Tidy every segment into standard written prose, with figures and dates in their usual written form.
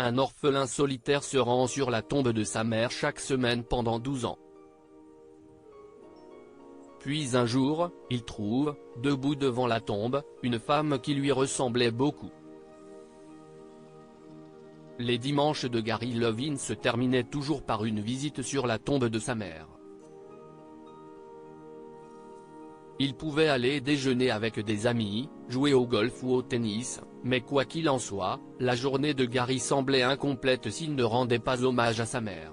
Un orphelin solitaire se rend sur la tombe de sa mère chaque semaine pendant 12 ans. Puis un jour, il trouve, debout devant la tombe, une femme qui lui ressemblait beaucoup. Les dimanches de Gary Lovin se terminaient toujours par une visite sur la tombe de sa mère. Il pouvait aller déjeuner avec des amis, jouer au golf ou au tennis, mais quoi qu'il en soit, la journée de Gary semblait incomplète s'il ne rendait pas hommage à sa mère.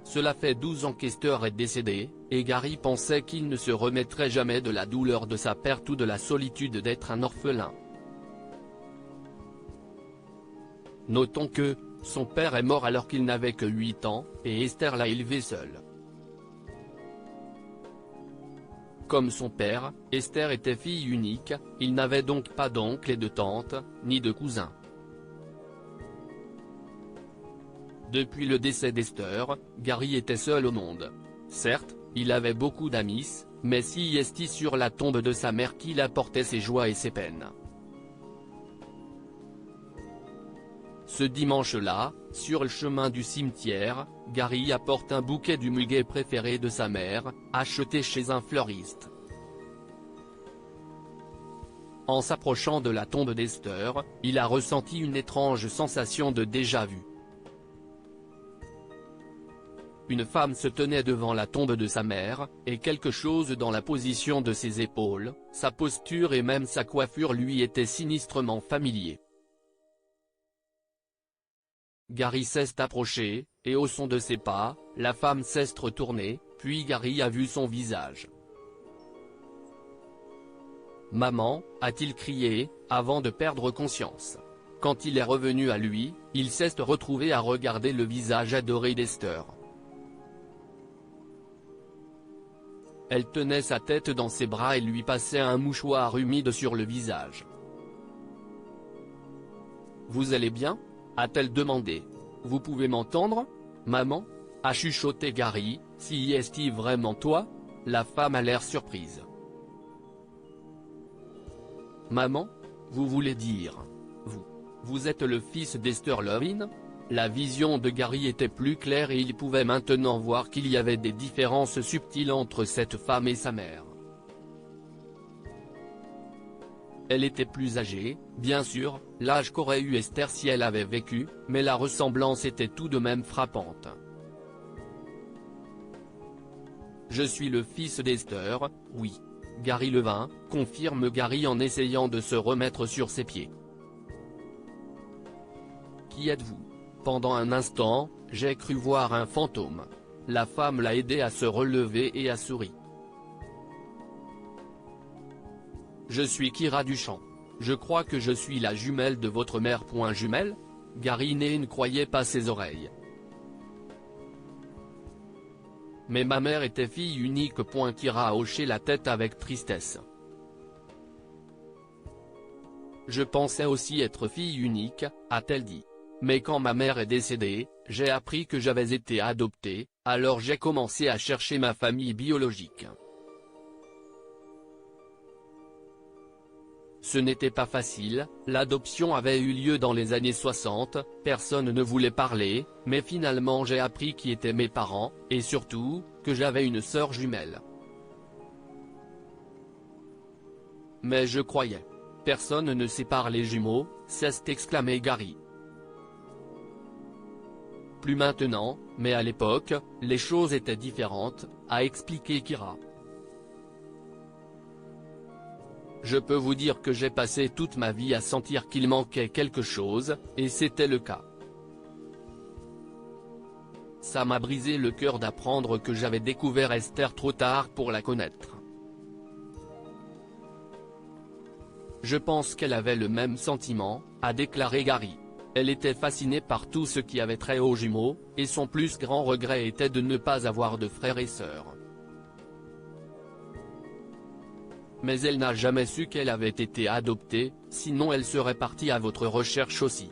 Cela fait 12 ans qu'Esther est décédée, et Gary pensait qu'il ne se remettrait jamais de la douleur de sa perte ou de la solitude d'être un orphelin. Notons que, son père est mort alors qu'il n'avait que 8 ans, et Esther l'a élevé seule. Comme son père, Esther était fille unique, il n'avait donc pas d'oncle et de tante, ni de cousins. Depuis le décès d'Esther, Gary était seul au monde. Certes, il avait beaucoup d'amis, mais si est sur la tombe de sa mère qu'il apportait ses joies et ses peines. Ce dimanche-là, sur le chemin du cimetière, Gary apporte un bouquet du muguet préféré de sa mère, acheté chez un fleuriste. En s'approchant de la tombe d'Esther, il a ressenti une étrange sensation de déjà-vu. Une femme se tenait devant la tombe de sa mère, et quelque chose dans la position de ses épaules, sa posture et même sa coiffure lui étaient sinistrement familiers. Gary s'est approché, et au son de ses pas, la femme s'est retournée, puis Gary a vu son visage. « Maman » a-t-il crié, avant de perdre conscience. Quand il est revenu à lui, il s'est retrouvé à regarder le visage adoré d'Esther. Elle tenait sa tête dans ses bras et lui passait un mouchoir humide sur le visage. « Vous allez bien ? A-t-elle demandé. « Vous pouvez m'entendre, maman ?» a chuchoté Gary. « Si est-il vraiment toi ?» La femme a l'air surprise. « Maman ? Vous voulez dire. Vous êtes le fils d'Esther Lovin ?» La vision de Gary était plus claire et il pouvait maintenant voir qu'il y avait des différences subtiles entre cette femme et sa mère. Elle était plus âgée, bien sûr, l'âge qu'aurait eu Esther si elle avait vécu, mais la ressemblance était tout de même frappante. « Je suis le fils d'Esther, oui. » Gary Lovin, confirme Gary en essayant de se remettre sur ses pieds. « Qui êtes-vous ? » Pendant un instant, j'ai cru voir un fantôme. La femme l'a aidé à se relever et a souri. « Je suis Kira Duchamp. Je crois que je suis la jumelle de votre mère. Jumelle ?» Gary ne croyait pas ses oreilles. « Mais ma mère était fille unique. » Kira a hoché la tête avec tristesse. « Je pensais aussi être fille unique », a-t-elle dit. « Mais quand ma mère est décédée, j'ai appris que j'avais été adoptée, alors j'ai commencé à chercher ma famille biologique. » Ce n'était pas facile, l'adoption avait eu lieu dans les années 60, personne ne voulait parler, mais finalement j'ai appris qui étaient mes parents, et surtout, que j'avais une sœur jumelle. Mais je croyais. Personne ne sépare les jumeaux, s'est exclamé Gary. Plus maintenant, mais à l'époque, les choses étaient différentes, a expliqué Kira. Je peux vous dire que j'ai passé toute ma vie à sentir qu'il manquait quelque chose, et c'était le cas. Ça m'a brisé le cœur d'apprendre que j'avais découvert Esther trop tard pour la connaître. Je pense qu'elle avait le même sentiment, a déclaré Gary. Elle était fascinée par tout ce qui avait trait aux jumeaux, et son plus grand regret était de ne pas avoir de frères et sœurs. Mais elle n'a jamais su qu'elle avait été adoptée, sinon elle serait partie à votre recherche aussi.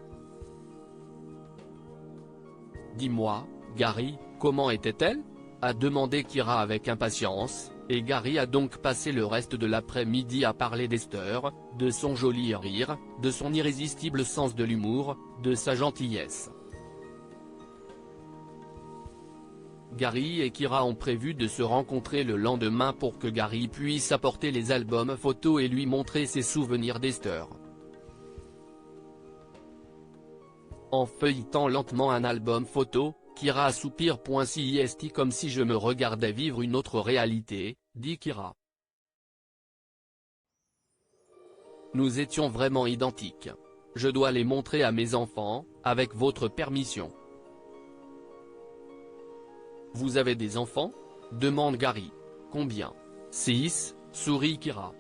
Dis-moi, Gary, comment était-elle ? A demandé Kira avec impatience, Et Gary a donc passé le reste de l'après-midi à parler d'Esther, de son joli rire, de son irrésistible sens de l'humour, de sa gentillesse. Gary et Kira ont prévu de se rencontrer le lendemain pour que Gary puisse apporter les albums photos et lui montrer ses souvenirs d'Esther. En feuilletant lentement un album photo, Kira soupire. «C'est comme si je me regardais vivre une autre réalité», dit Kira. Nous étions vraiment identiques. Je dois les montrer à mes enfants, avec votre permission. Vous avez des enfants? Demande Gary. Combien? 6, sourit Kira.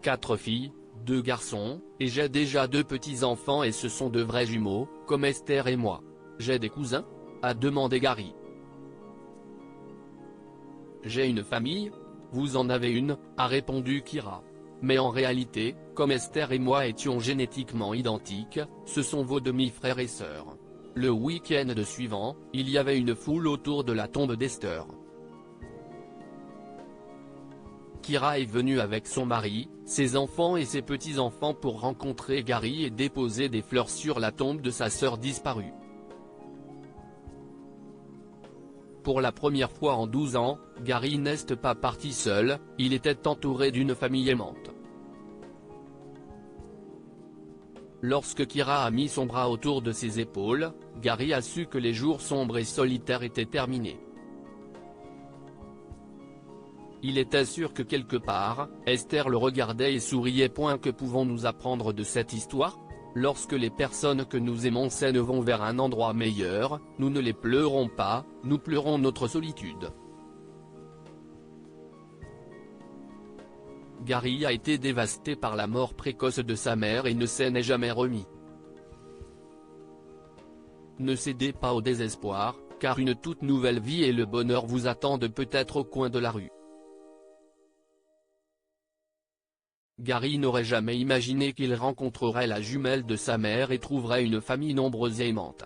4 filles, 2 garçons, et j'ai déjà 2 petits-enfants et ce sont de vrais jumeaux, comme Esther et moi. J'ai des cousins? A demandé Gary. J'ai une famille? Vous en avez une, a répondu Kira. Mais en réalité, comme Esther et moi étions génétiquement identiques, ce sont vos demi-frères et sœurs. Le week-end suivant, il y avait une foule autour de la tombe d'Esther. Kira est venue avec son mari, ses enfants et ses petits-enfants pour rencontrer Gary et déposer des fleurs sur la tombe de sa sœur disparue. Pour la première fois en 12 ans, Gary n'est pas parti seul, il était entouré d'une famille aimante. Lorsque Kira a mis son bras autour de ses épaules, Gary a su que les jours sombres et solitaires étaient terminés. Il était sûr que quelque part, Esther le regardait et souriait. Que pouvons-nous apprendre de cette histoire? Lorsque les personnes que nous aimons s'en vont vers un endroit meilleur, nous ne les pleurons pas, nous pleurons notre solitude. Gary a été dévasté par la mort précoce de sa mère et ne s'en est jamais remis. Ne cédez pas au désespoir, car une toute nouvelle vie et le bonheur vous attendent peut-être au coin de la rue. Gary n'aurait jamais imaginé qu'il rencontrerait la jumelle de sa mère et trouverait une famille nombreuse et aimante.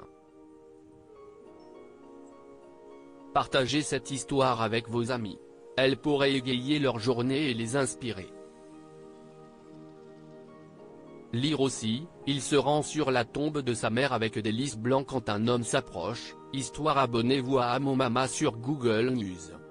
Partagez cette histoire avec vos amis. Elle pourrait égayer leur journée et les inspirer. Lire aussi, il se rend sur la tombe de sa mère avec des lys blancs quand un homme s'approche, histoire. Abonnez-vous à Amo Mama sur Google News.